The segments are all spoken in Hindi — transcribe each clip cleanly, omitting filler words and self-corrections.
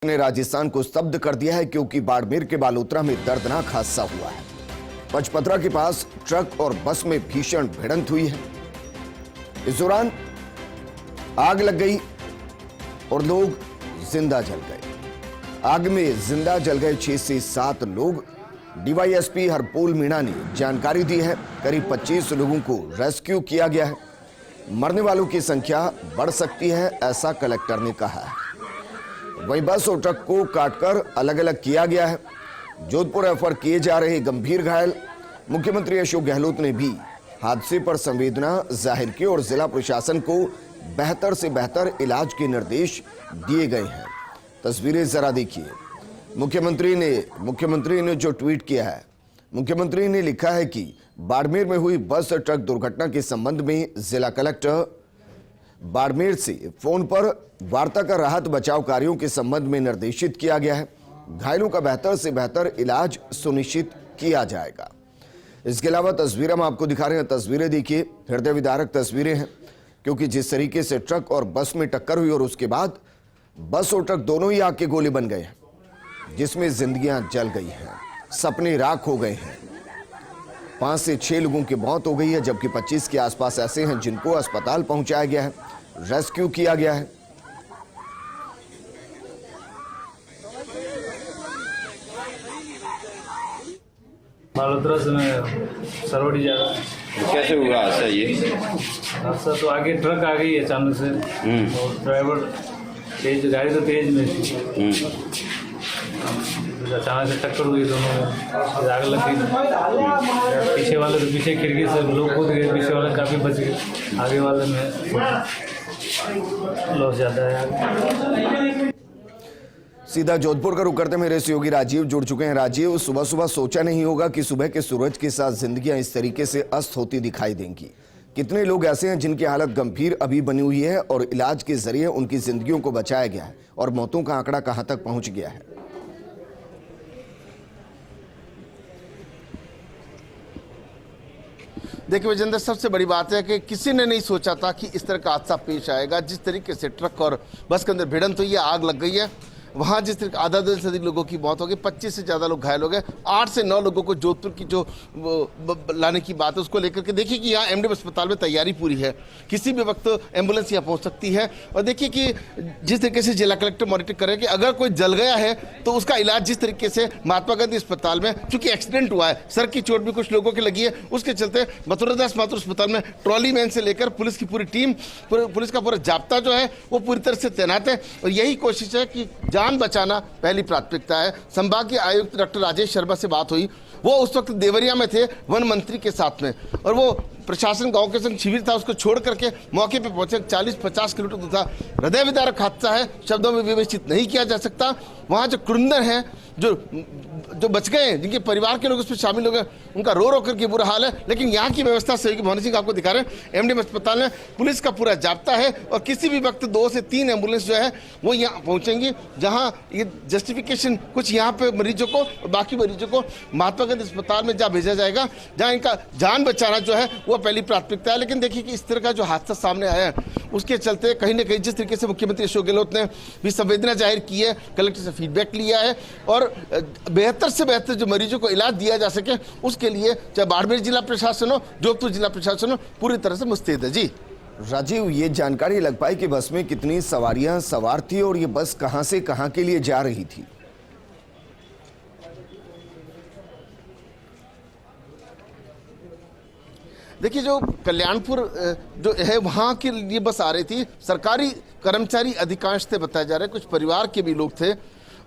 ने राजस्थान को स्तब्ध कर दिया है क्योंकि बाड़मेर के बालोतरा में दर्दनाक हादसा हुआ है। पचपत्रा के पास ट्रक और बस में भीषण भिड़ंत हुई है। इस दौरान आग लग गई और लोग जिंदा जल गए। आग में जिंदा जल गए 6 से 7 लोग। डीवाईएसपी हरपोल मीणा ने जानकारी दी है। करीब 25 लोगों को रेस्क्यू किया गया है। मरने वालों की संख्या बढ़ सकती है, ऐसा कलेक्टर ने कहा है। वहीं बस और ट्रक को काटकर अलग अलग किया गया है। जोधपुर रेफर किए जा रहे गंभीर घायल। मुख्यमंत्री अशोक गहलोत ने भी हादसे पर संवेदना जाहिर की और जिला प्रशासन को बेहतर से बेहतर इलाज के निर्देश दिए गए हैं। तस्वीरें जरा देखिए। मुख्यमंत्री ने जो ट्वीट किया है, मुख्यमंत्री ने लिखा है कि बाड़मेर में हुई बस ट्रक दुर्घटना के संबंध में जिला कलेक्टर बाड़मेर से फोन पर वार्ता कर राहत बचाव कार्यों के संबंध में निर्देशित किया गया है। घायलों का बेहतर से बेहतर इलाज सुनिश्चित किया जाएगा। इसके अलावा तस्वीरें हम आपको दिखा रहे हैं। तस्वीरें देखिए, हृदय विदारक तस्वीरें हैं, क्योंकि जिस तरीके से ट्रक और बस में टक्कर हुई और उसके बाद बस और ट्रक दोनों ही आग के गोले बन गए हैं, जिसमें जिंदगियां जल गई हैं, सपने राख हो गए हैं। 5 से 6 लोगों की मौत हो गई है, जबकि 25 के आसपास ऐसे हैं जिनको अस्पताल पहुंचाया गया है, रेस्क्यू किया गया है। बालोतरा से मैं सरवड़ी जा रहा हूँ। कैसे हुआ हादसा ये? हादसा तो आगे ट्रक आ गई अचानक से और ड्राइवर तेज, गाड़ी तो तेज में थी। अचानक से टक्कर हुई दोनों में, आग लग गई। पीछे वाले तो पीछे खिड़की से लोग कूद गए, पीछे वाले काफ़ी बच गए, आगे वाले में लॉस ज़्यादा है आगे। सीधा जोधपुर का रुख करते मेरे सहयोगी राजीव जुड़ चुके हैं। राजीव, सुबह सुबह सोचा नहीं होगा कि सुबह के सूरज के साथ जिंदगियां इस तरीके से अस्त होती दिखाई देंगी। कितने लोग ऐसे हैं जिनकी हालत गंभीर अभी बनी हुई है और इलाज के जरिए उनकी जिंदगियों को बचाया गया है और मौतों का आंकड़ा कहां तक पहुंच गया है? देखिए विजेंद्र, सबसे बड़ी बात है कि किसी ने नहीं सोचा था कि इस तरह का हादसा पेश आएगा। जिस तरीके से ट्रक और बस के अंदर भिड़ंत हुई है, आग लग गई है, वहाँ जिस तरह आधा दर्जन से अधिक लोगों की मौत हो गई, 25 से ज़्यादा लोग घायल हो गए। 8 से 9 लोगों को जोधपुर की जो लाने की बात है उसको लेकर के देखिए कि यहाँ एमडी अस्पताल में तैयारी पूरी है, किसी भी वक्त एम्बुलेंस यहाँ पहुँच सकती है। और देखिए कि जिस तरीके से जिला कलेक्टर मॉनिटर करे कि अगर कोई जल गया है तो उसका इलाज जिस तरीके से महात्मा गांधी अस्पताल में, चूंकि एक्सीडेंट हुआ है, सर की चोट भी कुछ लोगों की लगी है, उसके चलते मथुरादास माथुर अस्पताल में ट्रॉली मैन से लेकर पुलिस की पूरी टीम, पुलिस का पूरा जाब्ता जो है वो पूरी तरह से तैनात है। और यही कोशिश है कि जान बचाना पहली प्राथमिकता है। संभागीय आयुक्त डॉक्टर राजेश शर्मा से बात हुई, वो उस वक्त देवरिया में थे वन मंत्री के साथ में, और वो प्रशासन गांव के संग शिविर था उसको छोड़ करके मौके पे पहुंचे। 40-50 किलोमीटर दूर था। हृदय विदारक हादसा है, शब्दों में विवेचित नहीं किया जा सकता। वहां जो क्रिमिनल हैं, जो बच गए हैं, जिनके परिवार के लोग उसमें शामिल हो गए, उनका रो रो करके बुरा हाल है। लेकिन यहाँ की व्यवस्था सहयोगी मोहन सिंह आपको दिखा रहे हैं। एमडीएम अस्पताल में पुलिस का पूरा जाब्ता है और किसी भी वक्त 2 से 3 एम्बुलेंस जो है वो यहाँ पहुंचेंगी, जहाँ ये जस्टिफिकेशन कुछ यहाँ पे मरीजों को और बाकी मरीजों को महात्मा गांधी अस्पताल में जहाँ भेजा जाएगा, जहाँ इनका जान बचाना जो है वो पहली प्राथमिकता है। लेकिन देखिए कि इस तरह का जो हादसा सामने आया है उसके चलते कहीं ना कहीं जिस तरीके से मुख्यमंत्री अशोक गहलोत ने भी संवेदना जाहिर की है, कलेक्टर से फीडबैक लिया है और बेहतर से बेहतर जो मरीजों को इलाज दिया जा सके उसके लिए चाहे बाड़मेर जिला प्रशासन हो, जोधपुर जिला प्रशासन हो, पूरी तरह से मुस्तैद है। जी राजीव, ये जानकारी लग पाई कि बस में कितनी सवारियां सवार थी और ये बस कहां से कहां के लिए जा रही थी? देखिए, जो कल्याणपुर जो है वहाँ के लिए बस आ रही थी। सरकारी कर्मचारी अधिकांश थे बताया जा रहा है, कुछ परिवार के भी लोग थे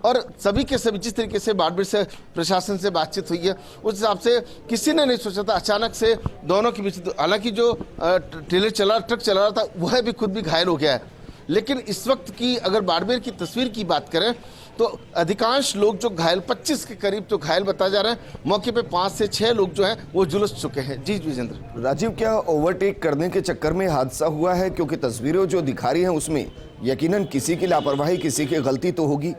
और सभी के सभी जिस तरीके से बाड़मेर से प्रशासन से बातचीत हुई है उस हिसाब से किसी ने नहीं सोचा था अचानक से दोनों के बीच। हालांकि जो ट्रक चला रहा था वह भी खुद भी घायल हो गया है। लेकिन इस वक्त की अगर बाड़मेर की तस्वीर की बात करें तो अधिकांश लोग जो घायल, 25 के करीब जो घायल बताया जा रहा है, मौके पे 5 से 6 लोग जो हैं वो झुलस चुके हैं। जी विजेंद्र। राजीव, क्या ओवरटेक करने के चक्कर में हादसा हुआ है? क्योंकि तस्वीरें जो दिखा रही हैं उसमें यकीनन किसी की लापरवाही, किसी की गलती तो होगी।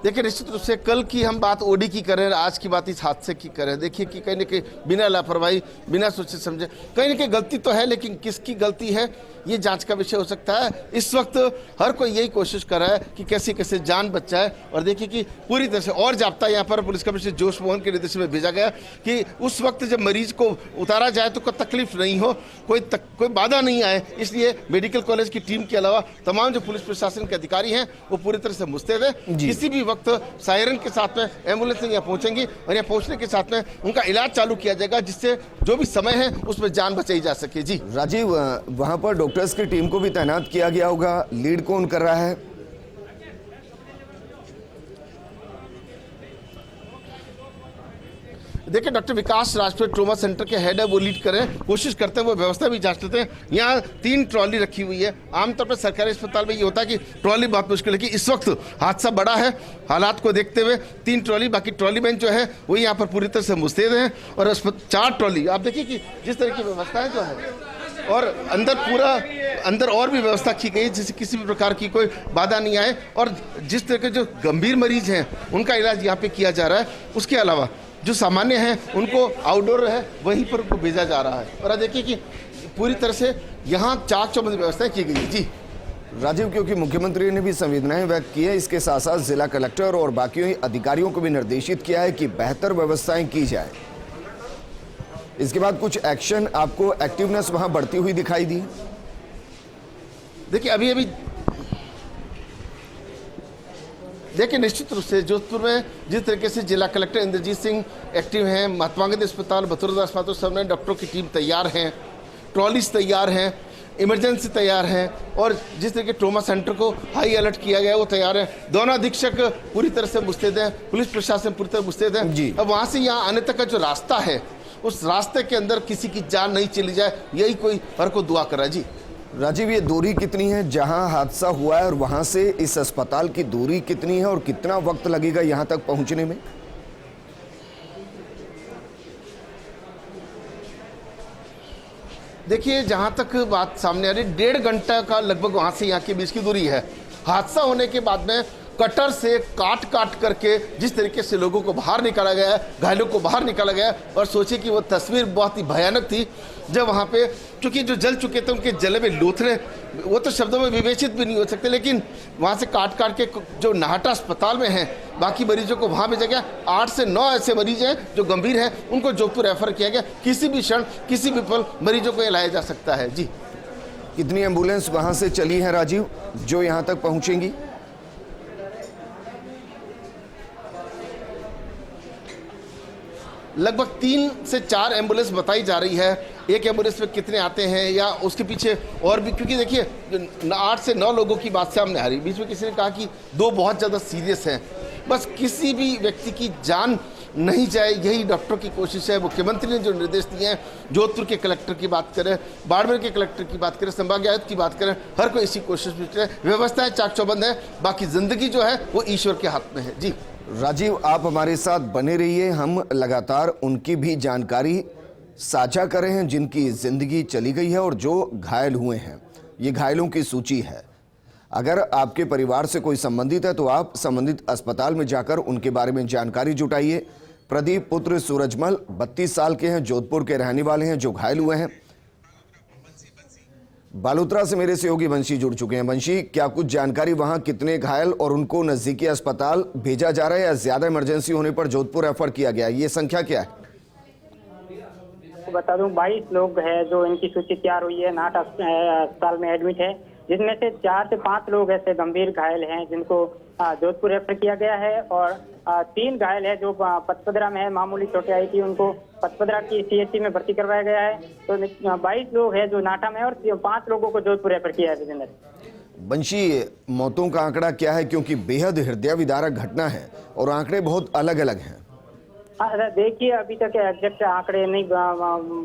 देखिए निश्चित रूप से कल की हम बात ओडी की करें, आज की बात इस हादसे की करें, देखिए कि कहीं न कहीं बिना लापरवाही, बिना सोचे समझे, कहीं न कहीं गलती तो है, लेकिन किसकी गलती है ये जांच का विषय हो सकता है। इस वक्त हर कोई यही कोशिश कर रहा है कि कैसे कैसे जान बचाए, और देखिए कि पूरी तरह से और जाब्ता यहाँ पर पुलिस कमिश्नर जोश मोहन के निर्देशन में भेजा गया कि उस वक्त जब मरीज को उतारा जाए तो कोई तकलीफ नहीं हो, कोई बाधा नहीं आए, इसलिए मेडिकल कॉलेज की टीम के अलावा तमाम जो पुलिस प्रशासन के अधिकारी हैं वो पूरी तरह से मुस्तैद है। किसी भी वक्त सायरन के साथ में एम्बुलेंस यहाँ पहुंचेंगी और यहाँ पहुंचने के साथ में उनका इलाज चालू किया जाएगा, जिससे जो भी समय है उसमें जान बचाई जा सके। जी राजीव, वहां पर डॉक्टर्स की टीम को भी तैनात किया गया होगा, लीड कौन कर रहा है? देखिए डॉक्टर विकास राजपूत ट्रोमा सेंटर के हेड है, वो लीड करें, कोशिश करते हैं, वो व्यवस्था भी जांच लेते हैं। यहाँ 3 ट्रॉली रखी हुई है। आमतौर पर सरकारी अस्पताल में ये होता है कि ट्रॉली बहुत मुश्किल है, कि इस वक्त हादसा बड़ा है, हालात को देखते हुए 3 ट्रॉली, बाकी ट्रॉली मैन जो है वो यहाँ पर पूरी तरह से मुस्तैद हैं। और 4 ट्रॉली आप देखिए कि जिस तरह की व्यवस्थाएं जो है, और अंदर और भी व्यवस्था की गई जिससे किसी भी प्रकार की कोई बाधा नहीं आए, और जिस तरह के जो गंभीर मरीज हैं उनका इलाज यहाँ पे किया जा रहा है। उसके अलावा जो सामान्य हैं उनको आउटडोर है वहीं पर उनको भेजा जा रहा है। और अब देखिए कि पूरी तरह से यहाँ चाक चौबंद व्यवस्थाएं की गई है। जी राजीव, क्योंकि मुख्यमंत्री ने भी संवेदनाएं व्यक्त की है, इसके साथ साथ जिला कलेक्टर और बाकी अधिकारियों को भी निर्देशित किया है कि बेहतर व्यवस्थाएं की जाए। इसके बाद कुछ एक्शन, आपको एक्टिवनेस वहां बढ़ती हुई दिखाई दी? देखिए अभी देखिए निश्चित रूप से जोधपुर में जिस तरीके से जिला कलेक्टर इंद्रजीत सिंह एक्टिव हैं, महात्मा गांधी अस्पताल, बतौर अस्पताल सब में डॉक्टरों की टीम तैयार हैं, ट्रॉलीज तैयार हैं, इमरजेंसी तैयार हैं, और जिस तरह के ट्रोमा सेंटर को हाई अलर्ट किया गया है वो तैयार है। दोनों अधीक्षक पूरी तरह से मुस्तैद हैं, पुलिस प्रशासन पूरी तरह मुस्तैद है। अब वहाँ से यहाँ आने तक का जो रास्ता है, उस रास्ते के अंदर किसी की जान नहीं चली जाए, यही कोई हर को दुआ कर रहा है। जी राजीव, ये दूरी कितनी है जहां हादसा हुआ है और वहां से इस अस्पताल की दूरी कितनी है और कितना वक्त लगेगा यहां तक पहुंचने में? देखिए जहां तक बात सामने आ रही, 1.5 घंटा का लगभग वहां से यहाँ के बीच की दूरी है। हादसा होने के बाद में कटर से काट करके जिस तरीके से लोगों को बाहर निकाला गया, घायलों को बाहर निकाला गया, और सोचिए कि वो तस्वीर बहुत ही भयानक थी जब वहाँ पे, क्योंकि जो जल चुके थे उनके जले में लोथड़े, वो तो शब्दों में विवेचित भी नहीं हो सकते, लेकिन वहाँ से काट के जो नाहटा अस्पताल में हैं बाकी मरीजों को वहाँ भेजा गया। 8 से 9 ऐसे मरीज हैं जो गंभीर हैं, उनको जोधपुर रेफर किया गया। किसी भी क्षण किसी भी पल मरीजों को लाया जा सकता है। जी कितनी एम्बुलेंस वहां से चली है राजीव जो यहाँ तक पहुंचेंगी? लगभग 3 से 4 एम्बुलेंस बताई जा रही है। एक एम्बुलेंस में कितने आते हैं या उसके पीछे और भी, क्योंकि देखिए 8 से 9 लोगों की बात सामने आ रही। बीच में किसी ने कहा कि 2 बहुत ज़्यादा सीरियस हैं। बस किसी भी व्यक्ति की जान नहीं जाए, यही डॉक्टरों की कोशिश है। मुख्यमंत्री ने जो निर्देश दिए हैं, जोधपुर के कलेक्टर की बात करें, बाड़मेर के कलेक्टर की बात करें, संभागीय आयुक्त की बात करें, हर कोई इसी कोशिश में है। व्यवस्थाएं चाक चौबंद है, बाकी जिंदगी जो है वो ईश्वर के हाथ में है। जी राजीव, आप हमारे साथ बने रहिए, हम लगातार उनकी भी जानकारी साझा कर रहे हैं जिनकी जिंदगी चली गई है और जो घायल हुए हैं। ये घायलों की सूची है। अगर आपके परिवार से कोई संबंधित है तो आप संबंधित अस्पताल में जाकर उनके बारे में जानकारी जुटाइए। प्रदीप पुत्र सूरजमल 32 साल के हैं, जोधपुर के रहने वाले हैं, जो घायल हुए हैं। बालोतरा से मेरे सहयोगी वंशी जुड़ चुके हैं। वंशी, क्या कुछ जानकारी, वहां कितने घायल और उनको नजदीकी अस्पताल भेजा जा रहा है या ज्यादा इमरजेंसी होने पर जोधपुर रेफर किया गया, ये संख्या क्या है? बता दूं 22 लोग हैं जो इनकी सूची तैयार हुई है, नाहटा अस्पताल में एडमिट है, जिसमें से 4 से 5 लोग ऐसे गंभीर घायल हैं जिनको जोधपुर रेफर किया गया है, और 3 घायल है जो पचपदरा में है, मामूली चोटें आई थी, उनको पचपदरा की CHC में भर्ती करवाया गया है। तो 22 लोग हैं जो नाहटा में, और 5 लोगों को जोधपुर रेफर किया है। विजेंद्र बंशी, मौतों का आंकड़ा क्या है, क्योंकि बेहद हृदय विदारक घटना है और आंकड़े बहुत अलग अलग हैं? देखिए अभी तक एग्जैक्ट आंकड़े नहीं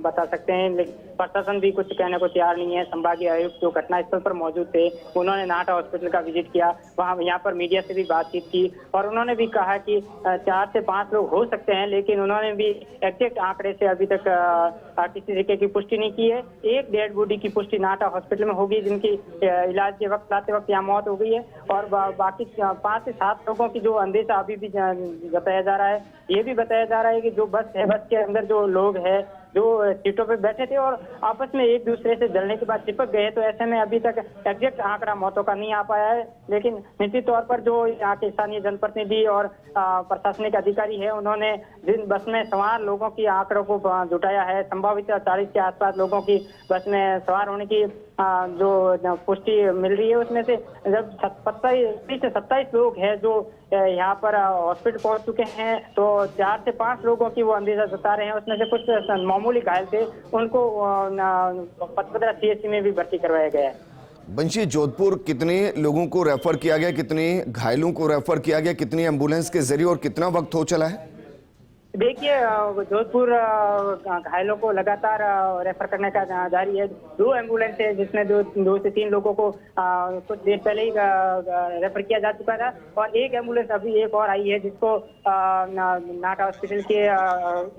बता सकते हैं, लेकिन प्रशासन भी कुछ कहने को तैयार नहीं है। संभागीय आयुक्त जो घटनास्थल पर मौजूद थे, उन्होंने नाहटा हॉस्पिटल का विजिट किया, वहां यहाँ पर मीडिया से भी बातचीत की और उन्होंने भी कहा कि 4 से 5 लोग हो सकते हैं, लेकिन उन्होंने भी एग्जैक्ट आंकड़े से अभी तक किसी तरीके की पुष्टि नहीं की है। एक डेड बॉडी की पुष्टि नाहटा हॉस्पिटल में होगी, जिनकी इलाज के वक्त लाते वक्त यहाँ मौत हो गई है, और बाकी 5 से 7 लोगों की जो अंदेशा अभी भी बताया जा रहा है। ये भी बताया जा रहा है कि जो बस है, बस के अंदर जो लोग हैं जो सीटों पे बैठे थे और आपस में एक दूसरे से जलने के बाद चिपक गए, तो ऐसे में अभी तक एग्जैक्ट आंकड़ा मौतों का नहीं आ पाया है। लेकिन निश्चित तौर पर जो यहाँ के स्थानीय जनप्रतिनिधि और प्रशासनिक अधिकारी है, उन्होंने जिन बस में सवार लोगों की आंकड़ों को जुटाया है, संभावित 40 के आसपास लोगों की बस में सवार होने की जो पुष्टि मिल रही है, उसमें से जब 27 से 27 लोग हैं जो यहाँ पर हॉस्पिटल पहुंच चुके हैं, तो 4 से 5 लोगों की वो अंदेशा जता रहे हैं। उसमें से कुछ मामूली घायल थे, उनको पचपदरा सीएचसी में भी भर्ती करवाया गया है। बंशी, जोधपुर कितने लोगों को रेफर किया गया, कितने घायलों को रेफर किया गया, कितनी एम्बुलेंस के जरिए और कितना वक्त हो चला है? देखिए जोधपुर घायलों को लगातार रेफर करने का जारी है। 2 एम्बुलेंस है, जिसमें 2 से 3 लोगों को कुछ देर पहले ही रेफर किया जा चुका था, और एक एम्बुलेंस अभी एक और आई है, जिसको नाहटा हॉस्पिटल के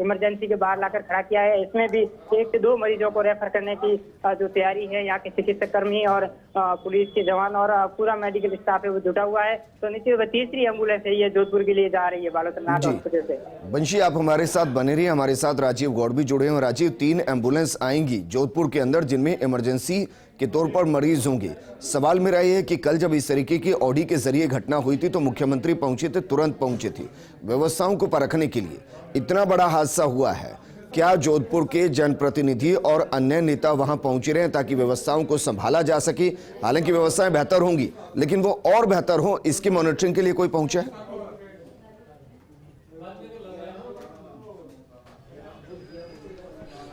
इमरजेंसी के बाहर लाकर खड़ा किया है। इसमें भी 1 से 2 मरीजों को रेफर करने की जो तैयारी है, यहाँ के चिकित्सक कर्मी और पुलिस के जवान और पूरा मेडिकल स्टाफ है वो जुटा हुआ है। तो निश्चित तीसरी एम्बुलेंस है ये जोधपुर के लिए जा रही है बालोतर नाहटा हॉस्पिटल से। बंशी, आप हमारे साथ बने रहिए, हमारे साथ राजीव गौड़ भी जुड़े हैं। राजीव, 3 एम्बुलेंस आएंगी जोधपुर के अंदर, जिनमें इमरजेंसी के तौर पर मरीज होंगे। सवाल मेरा ये है कि कल जब इस तरीके की ऑडी के जरिए घटना हुई थी तो मुख्यमंत्री पहुंचे थे, तुरंत पहुंचे थे व्यवस्थाओं को परखने के लिए। इतना बड़ा हादसा हुआ है, क्या जोधपुर के जनप्रतिनिधि और अन्य नेता वहां पहुंचे रहे ताकि व्यवस्थाओं को संभाला जा सके? हालांकि व्यवस्थाएं बेहतर होंगी, लेकिन वो और बेहतर हो, इसकी मॉनिटरिंग के लिए कोई पहुंचा है?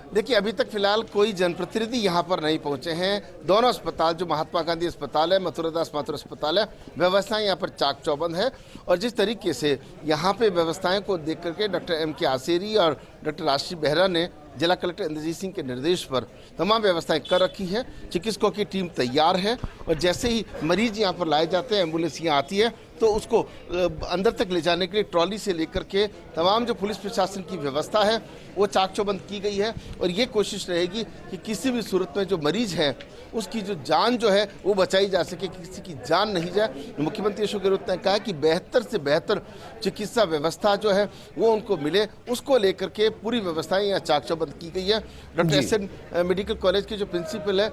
देखिए, अभी तक फिलहाल कोई जनप्रतिनिधि यहाँ पर नहीं पहुंचे हैं। दोनों अस्पताल, जो महात्मा गांधी अस्पताल है, मथुरादास माथुर अस्पताल है, व्यवस्थाएं यहाँ पर चाक चौबंद है। और जिस तरीके से यहाँ पे व्यवस्थाएं को देख करके डॉक्टर M.K. आसेरी और डॉक्टर आशीष बेहरा ने जिला कलेक्टर इंद्रजीत सिंह के निर्देश पर तमाम व्यवस्थाएं कर रखी है। चिकित्सकों की टीम तैयार है, और जैसे ही मरीज यहाँ पर लाए जाते हैं, एम्बुलेंस यहाँ आती है, तो उसको अंदर तक ले जाने के लिए ट्रॉली से लेकर के तमाम जो पुलिस प्रशासन की व्यवस्था है वो चाक चौबंद की गई है। और ये कोशिश रहेगी कि किसी भी सूरत में जो मरीज है उसकी जो जान जो है वो बचाई जा सके, किसी की जान नहीं जाए। मुख्यमंत्री अशोक गहलोत ने कहा कि बेहतर से बेहतर चिकित्सा व्यवस्था जो है वो उनको मिले, उसको लेकर के पूरी व्यवस्थाएं यहाँ चाक चौबंद की गई है। डॉक्टर SN मेडिकल कॉलेज के जो प्रिंसिपल है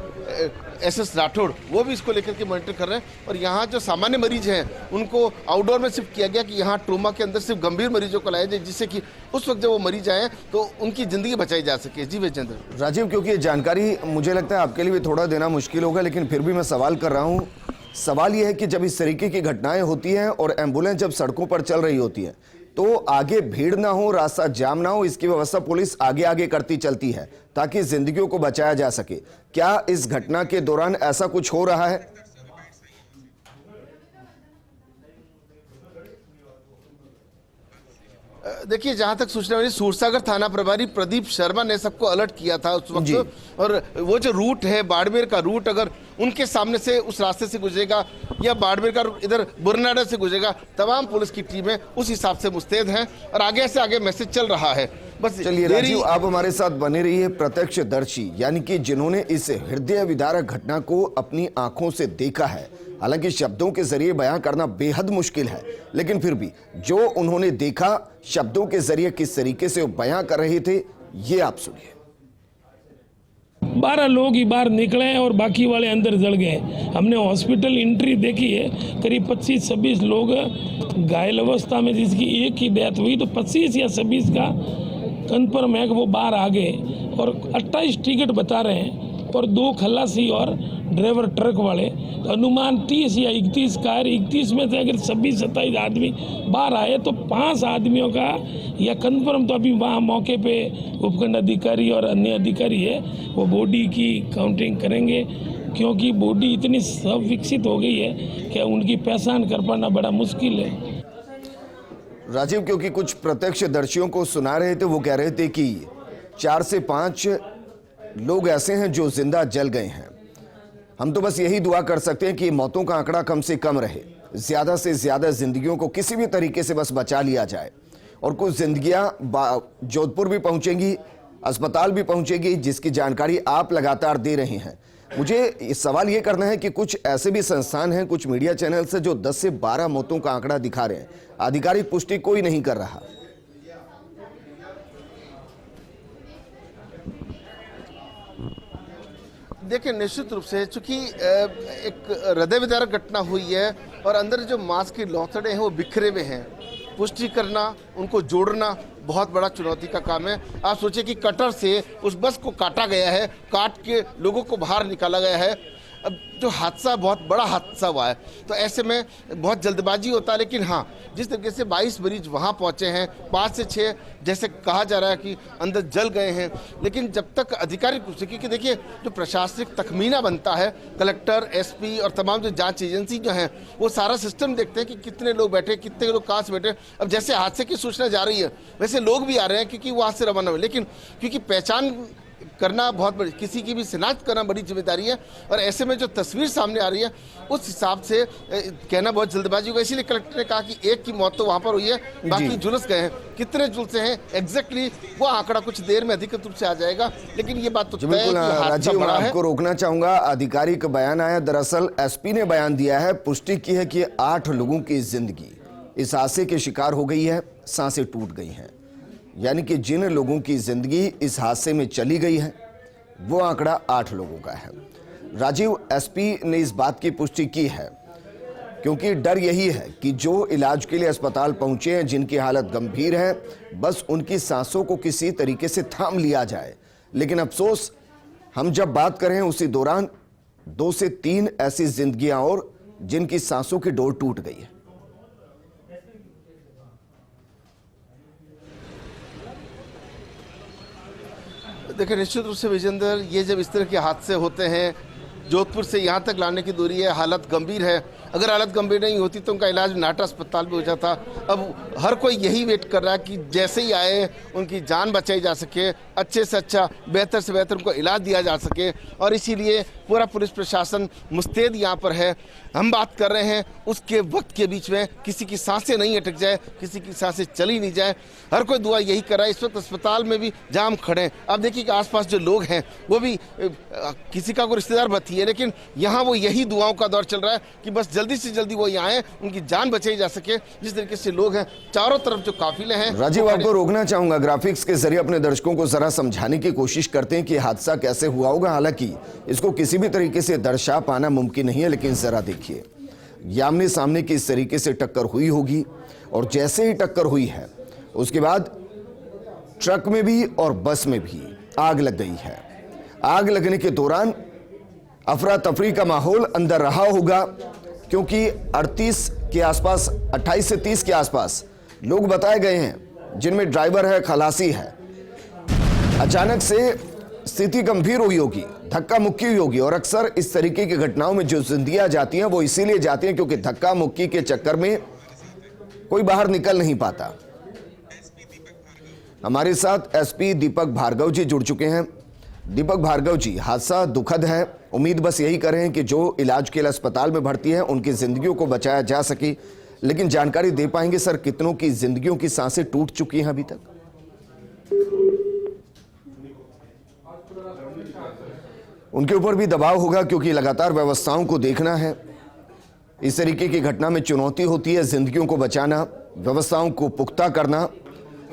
SS राठौड़, वो भी इसको लेकर के मॉनिटर कर रहे हैं। और यहाँ जो सामान्य मरीज हैं उनको आउटडोर में शिफ्ट किया गया कि यहाँ ट्रोमा के अंदर सिर्फ गंभीर मरीजों को लाया जाए, जिससे कि उस वक्त जब वो मरीज आए तो उनकी जिंदगी बचाई जा सके। जी विजेंद्र। राजीव, क्योंकि ये जानकारी मुझे लगता है आपके लिए भी थोड़ा देना मुश्किल होगा, लेकिन फिर भी मैं सवाल कर रहा हूँ। सवाल ये है कि जब इस तरीके की घटनाएं होती हैं और एम्बुलेंस जब सड़कों पर चल रही होती है, तो आगे भीड़ ना हो, रास्ता जाम ना हो, इसकी व्यवस्था पुलिस आगे आगे करती चलती है ताकि जिंदगियों को बचाया जा सके। क्या इस घटना के दौरान ऐसा कुछ हो रहा है? देखिए, जहां तक सूचना मिली, सूरसागर थाना प्रभारी प्रदीप शर्मा ने सबको अलर्ट किया था उस वक्त। और वो जो रूट है बाड़मेर का रूट, अगर उनके सामने से उस रास्ते से गुजरेगा या बाड़मेर का इधर बुरनाडा से गुजरेगा, तमाम पुलिस की टीमें उस हिसाब से मुस्तैद हैं और आगे से आगे मैसेज चल रहा है। बस चलिए राजीव, आप हमारे साथ बने रहिए। प्रत्यक्षदर्शी, यानी कि जिन्होंने इस हृदय विदारक घटना को अपनी आंखों से देखा है, हालांकि शब्दों के जरिए बयां करना बेहद मुश्किल है, लेकिन फिर भी जो उन्होंने देखा, शब्दों के जरिए किस तरीके से वो बयां कर रहे थे, ये आप सुनिए। 12 लोग ही बाहर निकले और बाकी वाले अंदर जल गए। हमने हॉस्पिटल एंट्री देखी है, करीब 25-26 लोग घायल अवस्था में, जिसकी एक की डेथ हुई, तो 25 या 26 का कन्फर्म है कि वो बाहर आ गए। और 28 टिकट बता रहे हैं और 2 खलासी और ड्राइवर ट्रक वाले, तो अनुमान 30 या 31 कार, 31 में से अगर 26-27 आदमी बाहर आए तो 5 आदमियों का या कंफर्म, तो अभी वहाँ मौके पे उपखंड अधिकारी और अन्य अधिकारी है, वो बॉडी की काउंटिंग करेंगे, क्योंकि बॉडी इतनी सब विकसित हो गई है कि उनकी पहचान कर पाना बड़ा मुश्किल है। राजीव, क्योंकि कुछ प्रत्यक्षदर्शियों को सुना रहे थे, वो कह रहे थे कि 4 से 5 लोग ऐसे हैं जो जिंदा जल गए हैं। हम तो बस यही दुआ कर सकते हैं कि मौतों का आंकड़ा कम से कम रहे, ज्यादा से ज्यादा जिंदगियों को किसी भी तरीके से बस बचा लिया जाए। और कुछ जिंदगियां जोधपुर भी पहुंचेंगी, अस्पताल भी पहुंचेगी, जिसकी जानकारी आप लगातार दे रहे हैं। मुझे सवाल ये करना है कि कुछ ऐसे भी संस्थान हैं, कुछ मीडिया चैनल से जो 10 से 12 मौतों का आंकड़ा दिखा रहे हैं, आधिकारिक पुष्टि कोई नहीं कर रहा। देखिए, निश्चित रूप से चूंकि एक हृदय विदारक घटना हुई है और अंदर जो मांस के लौथड़े हैं वो बिखरे हुए हैं, पुष्टि करना, उनको जोड़ना बहुत बड़ा चुनौती का काम है। आप सोचिए कि कटर से उस बस को काटा गया है, काट के लोगों को बाहर निकाला गया है। अब जो हादसा, बहुत बड़ा हादसा हुआ है, तो ऐसे में बहुत जल्दबाजी होता है। लेकिन हाँ, जिस तरीके से 22 मरीज वहाँ पहुँचे हैं, 5 से 6 जैसे कहा जा रहा है कि अंदर जल गए हैं, लेकिन जब तक आधिकारिक रूप से, क्योंकि देखिए जो प्रशासनिक तखमीना बनता है, कलेक्टर, एसपी और तमाम जो जांच एजेंसी जो हैं, वो सारा सिस्टम देखते हैं कि कितने लोग बैठे, कितने लोग कहाँ से बैठे। अब जैसे हादसे की सूचना जा रही है, वैसे लोग भी आ रहे हैं क्योंकि वहाँ से रवाना हुए, लेकिन क्योंकि पहचान करना बहुत बड़ी, किसी की भी शिनाख्त करना बड़ी जिम्मेदारी है। और ऐसे में जो तस्वीर सामने आ रही है, उस हिसाब से कहना बहुत जल्दबाजी होगा। इसीलिए कलेक्टर ने कहा कि एक की मौत तो वहां पर हुई है, बाकी झुलस गए हैं। कितने झुलसे हैं एग्जैक्टली वो आंकड़ा कुछ देर में अधिकृत रूप से आ जाएगा, लेकिन ये बात तो तय है कि हादसा बड़ा है। आपको रोकना चाहूंगा, आधिकारिक बयान आया, दरअसल एसपी ने बयान दिया है, पुष्टि की है कि 8 लोगों की जिंदगी इस हादसे के शिकार हो गई है, सांसें टूट गई हैं। यानी कि जिन लोगों की जिंदगी इस हादसे में चली गई है, वो आंकड़ा 8 लोगों का है। राजीव, एसपी ने इस बात की पुष्टि की है, क्योंकि डर यही है कि जो इलाज के लिए अस्पताल पहुंचे हैं, जिनकी हालत गंभीर है, बस उनकी सांसों को किसी तरीके से थाम लिया जाए। लेकिन अफसोस, हम जब बात कर रहे हैं उसी दौरान 2 से 3 ऐसी जिंदगियां और जिनकी सांसों की डोर टूट गई है। देखिए, निश्चित रूप से विजेंद्र, ये जब इस तरह के हादसे होते हैं, जोधपुर से यहाँ तक लाने की दूरी है, हालत गंभीर है। अगर हालत गंभीर नहीं होती तो उनका इलाज नाटा अस्पताल में हो जाता। अब हर कोई यही वेट कर रहा है कि जैसे ही आए उनकी जान बचाई जा सके, अच्छे से अच्छा, बेहतर से बेहतर उनको इलाज दिया जा सके। और इसीलिए पूरा पुलिस प्रशासन मुस्तैद यहाँ पर है। हम बात कर रहे हैं उसके वक्त के बीच में किसी की सांसें नहीं अटक जाए, किसी की सांसें चली नहीं जाए, हर कोई दुआ यही कर रहा है। इस वक्त अस्पताल में भी जाम खड़े हैं। अब देखिए कि आसपास जो लोग हैं वो भी, किसी का कोई रिश्तेदार भर्ती है, लेकिन यहाँ वो यही दुआओं का दौर चल रहा है कि बस जल्दी से जल्दी वो यहाँ आए, उनकी जान बचाई जा सके। जिस तरीके से लोग हैं, चारों तरफ जो काफिले हैं। राजीव, आपको रोकना चाहूंगा, ग्राफिक्स के जरिए अपने दर्शकों को जरा समझाने की कोशिश करते हैं कि हादसा कैसे हुआ होगा। हालांकि इसको किसी भी तरीके से दर्शा पाना मुमकिन नहीं है, लेकिन जरा देखिए, आमने सामने की इस तरीके से टक्कर हुई होगी, और जैसे ही टक्कर हुई है उसके बाद ट्रक में भी और बस में भी आग लग गई है। आग लगने के दौरान अफरा तफरी का माहौल अंदर रहा होगा, क्योंकि 38 के आसपास, 28 से 30 के आसपास लोग बताए गए हैं, जिनमें ड्राइवर है, खलासी है। अचानक से स्थिति गंभीर हुई होगी, धक्का मुक्की हुई होगी। और अक्सर इस तरीके की घटनाओं में जो जिंदगियां जाती हैं वो इसीलिए जाती हैं क्योंकि धक्का मुक्की के चक्कर में कोई बाहर निकल नहीं पाता। हमारे साथ एसपी दीपक भार्गव जी जुड़ चुके हैं। दीपक भार्गव जी, हादसा दुखद है, उम्मीद बस यही कर रहे हैं कि जो इलाज के लिए अस्पताल में भर्ती है उनकी जिंदगियों को बचाया जा सके, लेकिन जानकारी दे पाएंगे सर, कितनों की जिंदगियों की सांसें टूट चुकी हैं अभी तक? उनके ऊपर भी दबाव होगा क्योंकि लगातार व्यवस्थाओं को देखना है। इस तरीके की घटना में चुनौती होती है जिंदगियों को बचाना, व्यवस्थाओं को पुख्ता करना।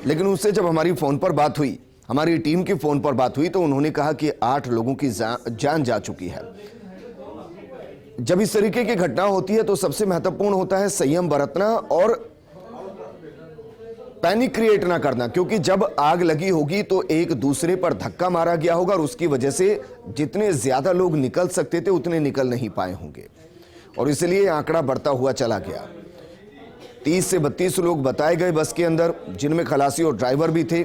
लेकिन उससे जब हमारी फोन पर बात हुई, हमारी टीम की फोन पर बात हुई, तो उन्होंने कहा कि 8 लोगों की जान जा चुकी है। जब इस तरीके की घटना होती है तो सबसे महत्वपूर्ण होता है संयम बरतना और पैनिक क्रिएट ना करना, क्योंकि जब आग लगी होगी तो एक दूसरे पर धक्का मारा गया होगा और उसकी वजह से जितने ज्यादा लोग निकल सकते थे उतने निकल नहीं पाए होंगे, और इसलिए आंकड़ा बढ़ता हुआ चला गया। 30 से 32 लोग बताए गए बस के अंदर, जिनमें खलासी और ड्राइवर भी थे।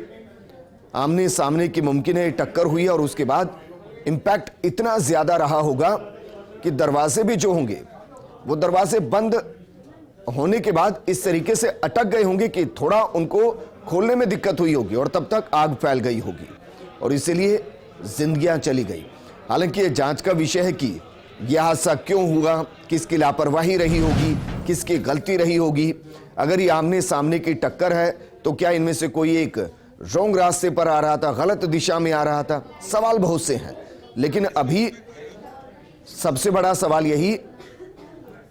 आमने सामने की मुमकिन है टक्कर हुई और उसके बाद इंपैक्ट इतना ज्यादा रहा होगा कि दरवाजे भी जो होंगे वो दरवाजे बंद होने के बाद इस तरीके से अटक गए होंगे कि थोड़ा उनको खोलने में दिक्कत हुई होगी और तब तक आग फैल गई होगी और इसीलिए जिंदगियां चली गई। हालांकि ये जांच का विषय है कि यह हादसा क्यों हुआ, किसकी लापरवाही रही होगी, किसकी गलती रही होगी। अगर ये आमने सामने की टक्कर है तो क्या इनमें से कोई एक रॉन्ग रास्ते पर आ रहा था, गलत दिशा में आ रहा था? सवाल बहुत से हैं, लेकिन अभी सबसे बड़ा सवाल यही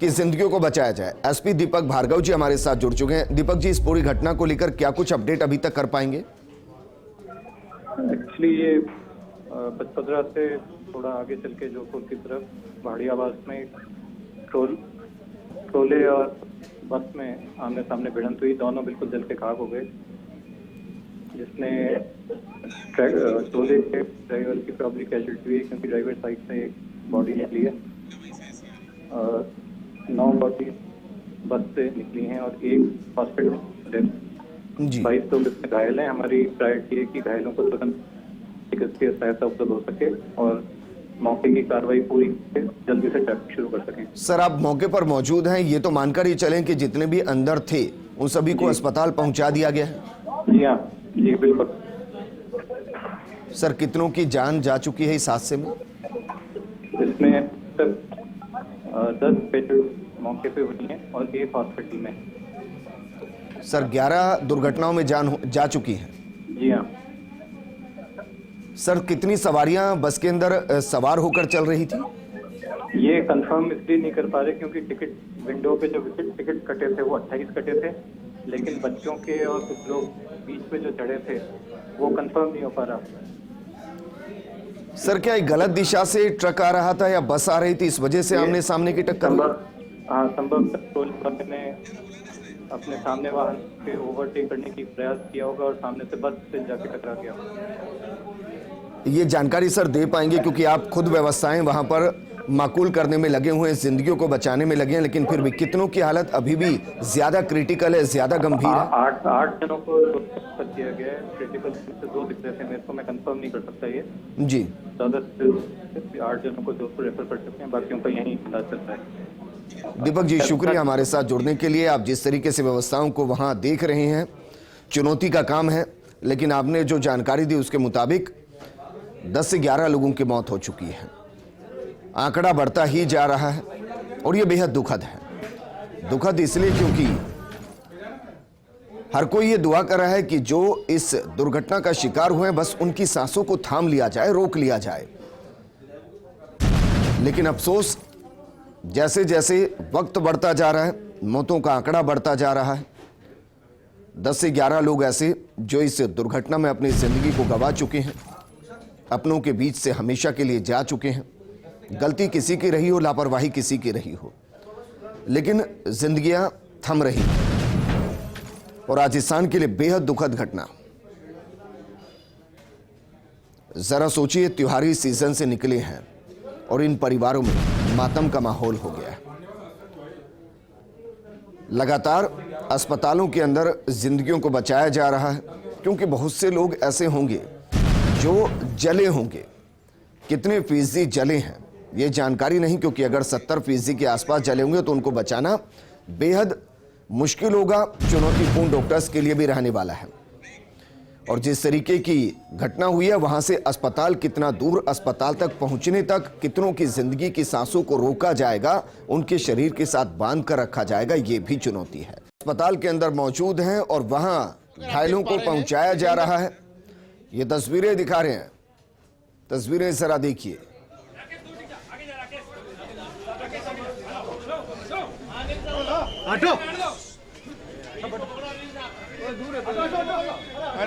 कि जिंदगियों को बचाया जाए। एसपी दीपक भार्गव जी हमारे साथ जुड़ चुके हैं। दीपक जी, इस पूरी घटना को लेकर क्या कुछ अपडेट अभी तक कर पाएंगे? एक्चुअली ये पचपदरा से थोड़ा आगे चल के जोधपुर की तरफ पहाड़ी आवास में ट्रोले और बस में आमने सामने भिड़ंत हुई। दोनों बिल्कुल जल के खाक हो गए, जिसने ट्रोले के ड्राइवर की प्रॉब्ली कैजुअल्टी हुई क्योंकि ड्राइवर साइड से एक बॉडी निकली है। 9 बॉडी बस से निकली हैं और एक हॉस्पिटल। 22 लोग इसमें घायल हैं। हमारी प्रायोरिटी है कि घायलों को तुरंत चिकित्सीय सहायता उपलब्ध हो सके और मौके की कार्रवाई पूरी जल्दी से ट्रैफिक शुरू कर सकें। सर, आप मौके पर मौजूद हैं, ये तो मानकर ही चलें कि जितने भी अंदर थे उन सभी को अस्पताल पहुंचा दिया गया है? जी हाँ, जी बिल्कुल। सर, कितनों की जान जा चुकी है इस हादसे में? इसमें 10 पेशेंट मौके पे हुई हैं और एक हॉस्पिटल में। सर, 11 दुर्घटनाओं में जान जा चुकी है। जी हाँ। सर, कितनी सवारियां बस के अंदर सवार होकर चल रही थी? ये कंफर्म इसलिए नहीं कर पा रहे क्योंकि टिकट विंडो पे जो टिकट कटे थे वो 28 कटे थे, लेकिन बच्चों के और कुछ लोग बीच में जो चढ़े थे वो कंफर्म नहीं हो पा रहा। सर, क्या एक गलत दिशा से ट्रक आ रहा था या बस आ रही थी, इस वजह से आमने सामने की टक्कर हुई? संभव ने अपने सामने वाहन पे ओवरटेक करने की प्रयास किया होगा और सामने से बस से जाके टकरा गया। ये जानकारी सर दे पाएंगे, क्योंकि आप खुद व्यवस्थाएं वहां पर माकूल करने में लगे हुए हैं, जिंदगियों को बचाने में लगे हैं, लेकिन फिर भी कितनों की हालत अभी भी ज्यादा क्रिटिकल है, ज्यादा गंभीर है? 8 जनों को रेफर किया गया है। क्रिटिकल से 2 दिख रहे थे मेरे को, मैं कंफर्म नहीं कर सकता ये जी। ज्यादा 8 जनों को जोधपुर रेफर कर सकते हैं, बाकियों का यहीं इलाज चल रहा है। दीपक जी, शुक्रिया हमारे साथ जुड़ने के लिए। आप जिस तरीके से व्यवस्थाओं को वहां देख रहे हैं, चुनौती का काम है, लेकिन आपने जो जानकारी दी उसके मुताबिक 10 से 11 लोगों की मौत हो चुकी है। आंकड़ा बढ़ता ही जा रहा है और यह बेहद दुखद है। दुखद इसलिए क्योंकि हर कोई ये दुआ कर रहा है कि जो इस दुर्घटना का शिकार हुए बस उनकी सांसों को थाम लिया जाए, रोक लिया जाए। लेकिन अफसोस, जैसे जैसे वक्त बढ़ता जा रहा है, मौतों का आंकड़ा बढ़ता जा रहा है। 10 से 11 लोग ऐसे जो इस दुर्घटना में अपनी जिंदगी को गंवा चुके हैं, अपनों के बीच से हमेशा के लिए जा चुके हैं। गलती किसी की रही हो, लापरवाही किसी की रही हो, लेकिन जिंदगियां थम रही और राजस्थान के लिए बेहद दुखद घटना। जरा सोचिए, त्योहारी सीजन से निकले हैं और इन परिवारों में मातम का माहौल हो गया है। लगातार अस्पतालों के अंदर जिंदगियों को बचाया जा रहा है, क्योंकि बहुत से लोग ऐसे होंगे जो जले होंगे। कितने फीसदी जले हैं ये जानकारी नहीं, क्योंकि अगर 70% के आसपास जले होंगे तो उनको बचाना बेहद मुश्किल होगा, चुनौतीपूर्ण डॉक्टर्स के लिए भी रहने वाला है। और जिस तरीके की घटना हुई है, वहां से अस्पताल कितना दूर, अस्पताल तक पहुंचने तक कितनों की जिंदगी की सांसों को रोका जाएगा, उनके शरीर के साथ बांध कर रखा जाएगा, ये भी चुनौती है। अस्पताल के अंदर मौजूद हैं और वहां घायलों को पहुंचाया जा रहा है। ये तस्वीरें दिखा रहे हैं, तस्वीरें जरा देखिए।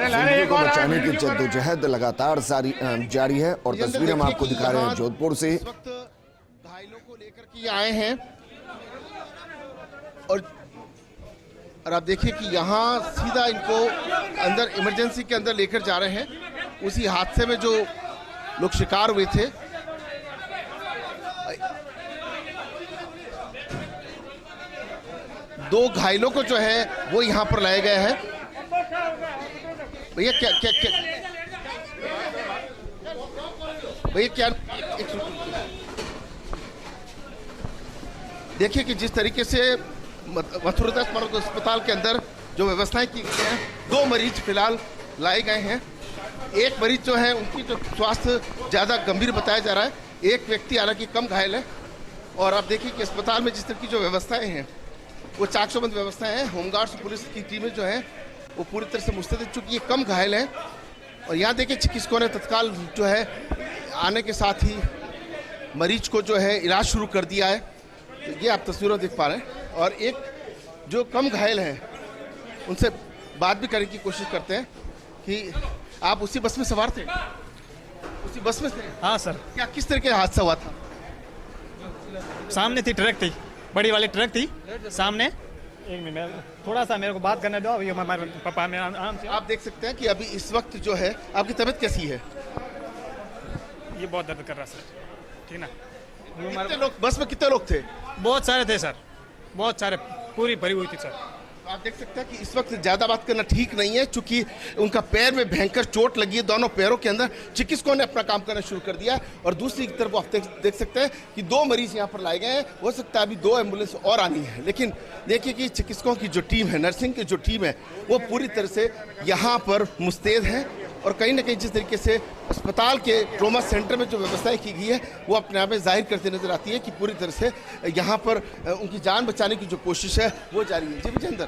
जिंदगी को बचाने की जद्दोजहद लगातार जारी है और तस्वीरें हम आपको दिखा रहे हैं जोधपुर से। घायलों को लेकर के आए हैं और आप देखिए कि यहाँ सीधा इनको अंदर इमरजेंसी के अंदर लेकर जा रहे हैं। उसी हादसे में जो लोग शिकार हुए थे, दो घायलों को जो है वो यहाँ पर लाया गया है। भैया क्या क्या क्या भैया क्या देखिए कि जिस तरीके से मथुरा स्मारक अस्पताल के अंदर जो व्यवस्थाएं की गई हैं, 2 मरीज फिलहाल लाए गए हैं। एक मरीज जो है उनकी जो स्वास्थ्य ज़्यादा गंभीर बताया जा रहा है, एक व्यक्ति हालांकि कम घायल है। और आप देखिए कि अस्पताल में जिस तरह की जो व्यवस्थाएं हैं वो चाकचौबंद व्यवस्थाएं हैं। होमगार्ड्स पुलिस की टीमें जो हैं वो पूरी तरह से मुस्तैद हैं, चूँकि ये कम घायल हैं। और यहाँ देखिए चिकित्सकों ने तत्काल जो है आने के साथ ही मरीज को जो है इलाज शुरू कर दिया है। तो ये आप तस्वीरों देख पा रहे हैं। और एक जो कम घायल हैं उनसे बात भी करने की कोशिश करते हैं कि आप उसी बस में सवार थे? उसी बस में थे? हाँ सर। क्या किस तरह का हादसा हुआ था? सामने थी ट्रक थी, बड़ी वाली ट्रक थी सामने। एक मिनट थोड़ा सा मेरे को बात करने दो। अभी हमारे पापा मेरा आराम से। आप देख सकते हैं कि अभी इस वक्त जो है आपकी तबीयत कैसी है? ये बहुत दर्द कर रहा है सर, ठीक ना। कितने लोग बस में, कितने लोग थे? बहुत सारे थे सर, बहुत सारे, पूरी भरी हुई थी सर। आप देख सकते हैं कि इस वक्त ज़्यादा बात करना ठीक नहीं है, चूंकि उनका पैर में भयंकर चोट लगी है। दोनों पैरों के अंदर चिकित्सकों ने अपना काम करना शुरू कर दिया है। और दूसरी तरफ आप देख सकते हैं कि 2 मरीज यहाँ पर लाए गए हैं। हो सकता है अभी 2 एम्बुलेंस और आनी है, लेकिन देखिए कि चिकित्सकों की जो टीम है, नर्सिंग की जो टीम है, वो पूरी तरह से यहाँ पर मुस्तैद है। और कहीं ना कहीं जिस तरीके से अस्पताल के ट्रॉमा सेंटर में जो व्यवस्थाएं की गई है वो अपने आप में जाहिर करते नजर आती है कि पूरी तरह से यहाँ पर उनकी जान बचाने की जो कोशिश है वो जारी है। जी विजेंद्र।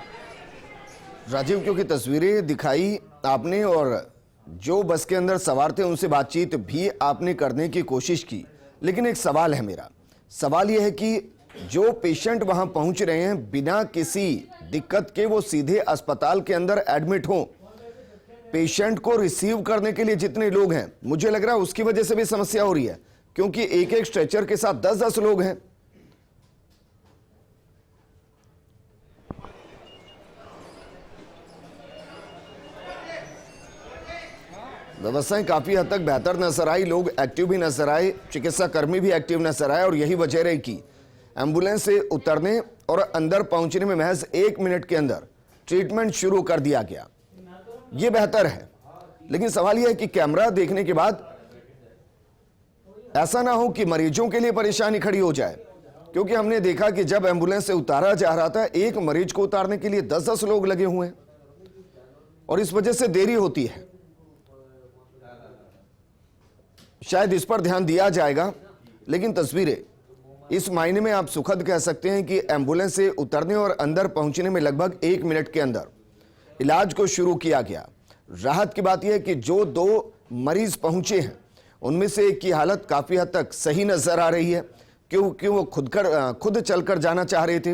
राजीव, क्योंकि तस्वीरें दिखाई आपने और जो बस के अंदर सवार थे उनसे बातचीत भी आपने करने की कोशिश की, लेकिन एक सवाल है मेरा। सवाल यह है कि जो पेशेंट वहां पहुंच रहे हैं बिना किसी दिक्कत के, वो सीधे अस्पताल के अंदर एडमिट हों। पेशेंट को रिसीव करने के लिए जितने लोग हैं, मुझे लग रहा है उसकी वजह से भी समस्या हो रही है, क्योंकि एक एक स्ट्रेचर के साथ 10-10 लोग हैं। व्यवस्थाएं काफी हद तक बेहतर नजर आई, लोग एक्टिव भी नजर आए, चिकित्सा कर्मी भी एक्टिव नजर आए। और यही वजह रही कि एम्बुलेंस से उतरने और अंदर पहुंचने में महज 1 मिनट के अंदर ट्रीटमेंट शुरू कर दिया गया। ये बेहतर है, लेकिन सवाल यह है कि कैमरा देखने के बाद ऐसा ना हो कि मरीजों के लिए परेशानी खड़ी हो जाए, क्योंकि हमने देखा कि जब एम्बुलेंस से उतारा जा रहा था, एक मरीज को उतारने के लिए 10-10 लोग लगे हुए हैं और इस वजह से देरी होती है। शायद इस पर ध्यान दिया जाएगा, लेकिन तस्वीरें इस मायने में आप सुखद कह सकते हैं कि एम्बुलेंस से उतरने और अंदर पहुंचने में लगभग 1 मिनट के अंदर इलाज को शुरू किया गया। राहत की बात यह है कि जो 2 मरीज पहुंचे हैं उनमें से एक की हालत काफी हद तक सही नजर आ रही है, क्योंकि वो खुद चलकर जाना चाह रहे थे।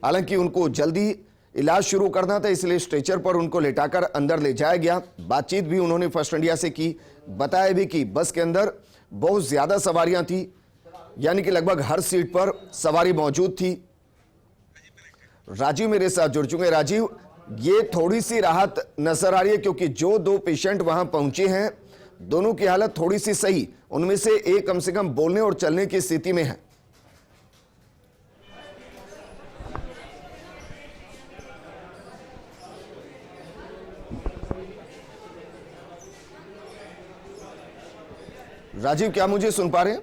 हालांकि उनको जल्दी इलाज शुरू करना था, इसलिए स्ट्रेचर पर उनको लेटाकर अंदर ले जाया गया। बातचीत भी उन्होंने फर्स्ट इंडिया से की, बताया भी कि बस के अंदर बहुत ज्यादा सवारियां थी, यानी कि लगभग हर सीट पर सवारी मौजूद थी। राजीव मेरे साथ जुड़ चुके हैं। राजीव, ये थोड़ी सी राहत नजर आ रही है, क्योंकि जो 2 पेशेंट वहां पहुंचे हैं दोनों की हालत थोड़ी सी सही, उनमें से एक कम से कम बोलने और चलने की स्थिति में है। राजीव, क्या मुझे सुन पा रहे हैं?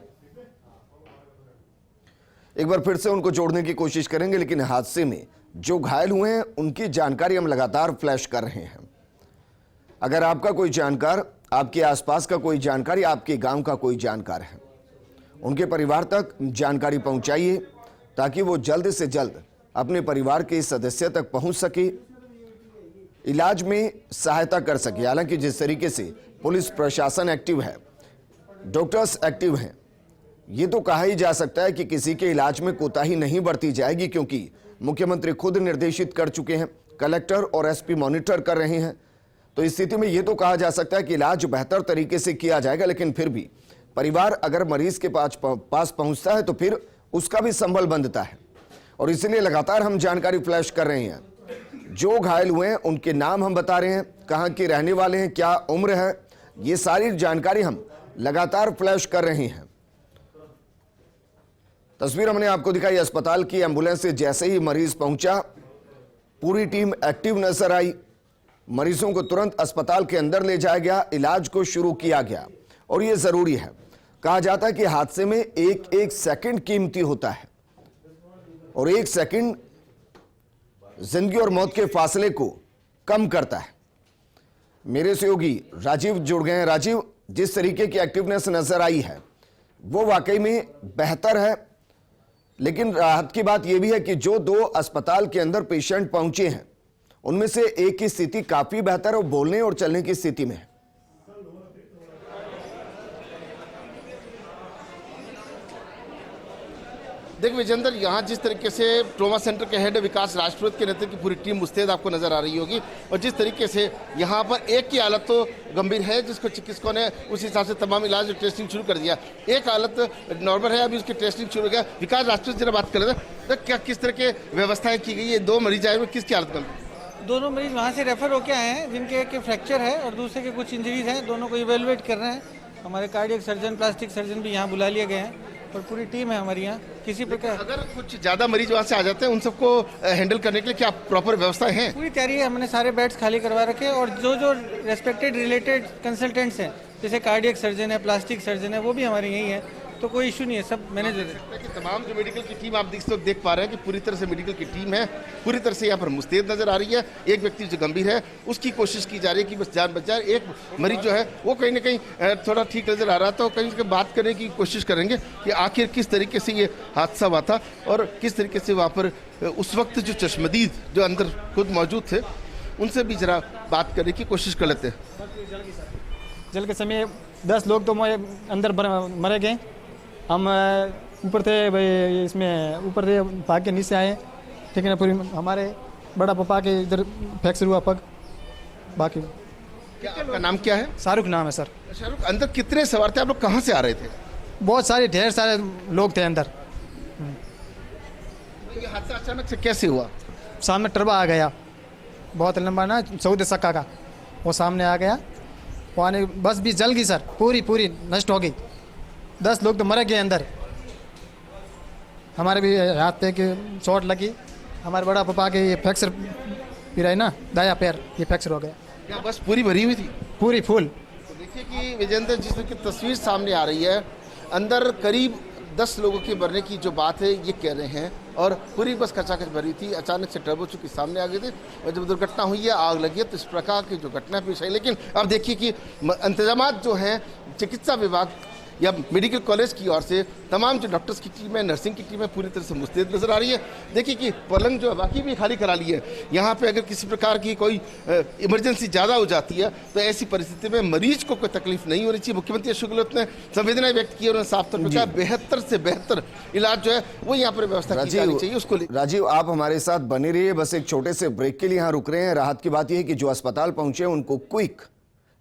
एक बार फिर से उनको जोड़ने की कोशिश करेंगे, लेकिन हादसे में जो घायल हुए हैं उनकी जानकारी हम लगातार फ्लैश कर रहे हैं। अगर आपका कोई जानकार, आपके आसपास का कोई जानकार या आपके गांव का कोई जानकार है, उनके परिवार तक जानकारी पहुंचाइए, ताकि वो जल्द से जल्द अपने परिवार के सदस्य तक पहुंच सके, इलाज में सहायता कर सके। हालांकि जिस तरीके से पुलिस प्रशासन एक्टिव है, डॉक्टर्स एक्टिव हैं, ये तो कहा ही जा सकता है कि किसी के इलाज में कोताही नहीं बरती जाएगी, क्योंकि मुख्यमंत्री खुद निर्देशित कर चुके हैं, कलेक्टर और एसपी मॉनिटर कर रहे हैं। तो इस स्थिति में ये तो कहा जा सकता है कि इलाज बेहतर तरीके से किया जाएगा, लेकिन फिर भी परिवार अगर मरीज के पास पहुंचता है तो फिर उसका भी संभल बंधता है। और इसीलिए लगातार हम जानकारी फ्लैश कर रहे हैं। जो घायल हुए हैं उनके नाम हम बता रहे हैं, कहाँ के रहने वाले हैं, क्या उम्र है, ये सारी जानकारी हम लगातार फ्लैश कर रहे हैं। तस्वीर हमने आपको दिखाई अस्पताल की। एम्बुलेंस से जैसे ही मरीज पहुंचा, पूरी टीम एक्टिव नजर आई। मरीजों को तुरंत अस्पताल के अंदर ले जाया गया, इलाज को शुरू किया गया। और यह जरूरी है, कहा जाता है कि हादसे में एक एक सेकंड कीमती होता है, और 1 सेकंड जिंदगी और मौत के फासले को कम करता है। मेरे सहयोगी राजीव जुड़ गए हैं। राजीव, जिस तरीके की एक्टिवनेस नजर आई है वो वाकई में बेहतर है, लेकिन राहत की बात यह भी है कि जो 2 अस्पताल के अंदर पेशेंट पहुंचे हैं उनमें से एक की स्थिति काफी बेहतर है, वो बोलने और चलने की स्थिति में है। देखिए विजेंद्र, यहाँ जिस तरीके से ट्रॉमा सेंटर के हेड विकास राजपूत के नेतृत्व की पूरी टीम मुस्तैद आपको नजर आ रही होगी, और जिस तरीके से यहाँ पर एक की हालत तो गंभीर है जिसको चिकित्सकों ने उस हिसाब से तमाम इलाज और टेस्टिंग शुरू कर दिया, एक हालत नॉर्मल है, अभी उसकी टेस्टिंग शुरू हो गया। विकास राजपूत जरा बात कर रहे थे, तो क्या किस तरह के व्यवस्थाएं की गई है? 2 मरीज आए हुए, किसकी हालत गंभीर? दोनों मरीज वहाँ से रेफर होके आए हैं, जिनके एक फ्रैक्चर है और दूसरे के कुछ इंजरीज हैं। दोनों को इवेलुएट कर रहे हैं। हमारे कार्डियक सर्जन, प्लास्टिक सर्जन भी यहाँ बुला लिए गए हैं और पूरी टीम है हमारी यहाँ। किसी प्रकार अगर कुछ ज्यादा मरीज वहाँ से आ जाते हैं उन सबको हैंडल करने के लिए क्या प्रॉपर व्यवस्थाएं हैं? पूरी तैयारी है, हमने सारे बेड्स खाली करवा रखे और जो रेस्पेक्टेड रिलेटेड कंसल्टेंट्स हैं, जैसे कार्डियक सर्जन है, प्लास्टिक सर्जन है, वो भी हमारे यहीं है, तो कोई इशू नहीं है, सब मैनेज है। कि तमाम जो मेडिकल की टीम आप देख पा रहे हैं कि पूरी तरह से मेडिकल की टीम है, पूरी तरह से यहाँ पर मुस्तैद नजर आ रही है। एक व्यक्ति जो गंभीर है उसकी कोशिश की जा रही है कि बस जान बच जाए। एक मरीज जो है वो कहीं ना कहीं थोड़ा ठीक नजर आ रहा था, तो कहीं उसके बात करने की कोशिश करेंगे कि आखिर किस तरीके से ये हादसा हुआ था और किस तरीके से वहाँ पर उस वक्त जो चश्मदीद जो अंदर खुद मौजूद थे उनसे भी जरा बात करने की कोशिश कर लेते हैं। जल के समय 10 लोग तो अंदर मरे गए। हम ऊपर थे भाई, इसमें ऊपर थे, भाग के नीचे आए, ठीक है ना। पूरी हमारे बड़ा पापा के इधर फ्रैक्चर हुआ पग। बाकी क्या आपका नाम क्या है? शाहरुख नाम है सर। शाहरुख, अंदर कितने सवार थे? आप लोग कहाँ से आ रहे थे? बहुत सारे ढेर सारे लोग थे अंदर। ये हादसा अचानक से कैसे हुआ? सामने टर्बा आ गया, बहुत लंबा ना, 14 चक्का का, वो सामने आ गया। वहाँ बस भी जल गई सर, पूरी नष्ट हो गई। 10 लोग तो मर गए अंदर। हमारे भी हाथ पे की चोट लगी। हमारे बड़ा पापा के ये फ्रैक्चर पिराई ना, दाया पैर, ये फ्रैक्चर हो गया। क्या बस पूरी भरी हुई थी? पूरी फुल। तो देखिए कि विजेंद्र, जिस तरह की तस्वीर सामने आ रही है, अंदर करीब 10 लोगों के मरने की जो बात है ये कह रहे हैं, और पूरी बस कचाकच भरी थी। अचानक से टर्बो चूंकि सामने आ गए थे और जब दुर्घटना हुई है, आग लगी है, तो इस प्रकार की जो घटना पेश आई। लेकिन अब देखिए कि इंतजाम जो हैं चिकित्सा विभाग या मेडिकल कॉलेज की ओर से, तमाम जो डॉक्टर्स की टीम है, नर्सिंग की टीम है, पूरी तरह से मुस्तैद नजर आ रही है। देखिए कि पलंग जो है बाकी भी खाली करा ली है। यहाँ पे अगर किसी प्रकार की कोई इमरजेंसी ज़्यादा हो जाती है तो ऐसी परिस्थिति में मरीज को कोई तकलीफ नहीं होनी चाहिए। मुख्यमंत्री अशोक गहलोत ने संवेदना व्यक्त की, उन्होंने साफ तौर पर कहा बेहतर से बेहतर इलाज जो है वो यहाँ पर व्यवस्था की जानी चाहिए। उसको राजीव, आप हमारे साथ बने रहिए, बस एक छोटे से ब्रेक के लिए यहाँ रुक रहे हैं। राहत की बात यह है कि जो अस्पताल पहुंचे उनको क्विक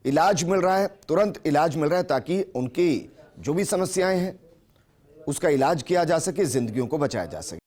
इलाज मिल रहा है, तुरंत इलाज मिल रहा है, ताकि उनकी जो भी समस्याएं हैं उसका इलाज किया जा सके, जिंदगियों को बचाया जा सके।